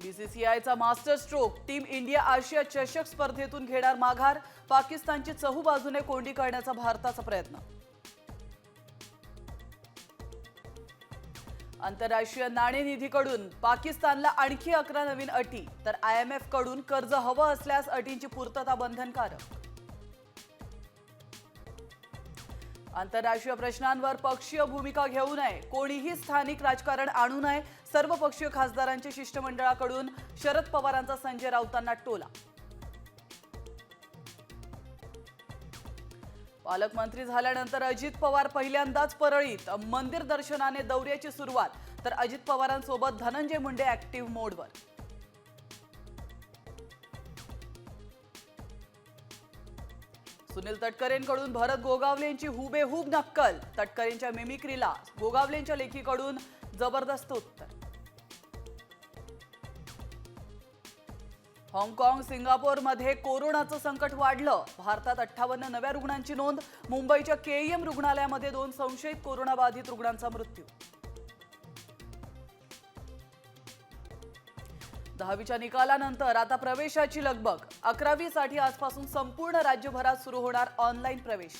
बीसीसीआयचा master stroke, team India आशिया चषक स्पर्धेतून घेणार माघार, पाकिस्तानची चहूबाजूने कोंडी करण्याचा भारताचा प्रयत्न. आंतरराष्ट्रीय नाणेनिधीकडून पाकिस्तानला आणखी 11 नवीन अटी, तर IMF कडून कर्ज हवं असल्यास अटींची पूर्तता बंधनकारक. आंतरराष्ट्रीय प्रश्नांवर पक्षीय भूमिका घेऊ नये, कोणीही स्थानिक राजकारण आणू नये, सर्वपक्षीय खासदारांच्या शिष्टमंडळाकडून शरद पवारांचा संजय राऊतांना टोला. पालकमंत्री झाल्यानंतर अजित पवार पहिल्यांदाच परळीत, मंदिर दर्शनाने दौऱ्याची सुरुवात, तर अजित पवारांसोबत धनंजय मुंडे ऍक्टिव्ह मोडवर. सुनील तटकरेंकडून भरत गोगावलेंची हुबेहूब नक्कल, तटकरेंच्या मिमिक्रीला गोगावलेंच्या लेखीकडून जबरदस्त उत्तर. हाँगकाँग, सिंगापूरमध्ये कोरोनाचं संकट वाढलं, भारतात 58 नव्या रुग्णांची नोंद, मुंबईच्या KEM रुग्णालयामध्ये 2 संशयित कोरोनाबाधित रुग्णांचा मृत्यू. 10वीच्या निकालानंतर आता प्रवेशाची लगबग, 11वी साठी आजपासून संपूर्ण राज्यभरात सुरू होणार ऑनलाईन प्रवेश.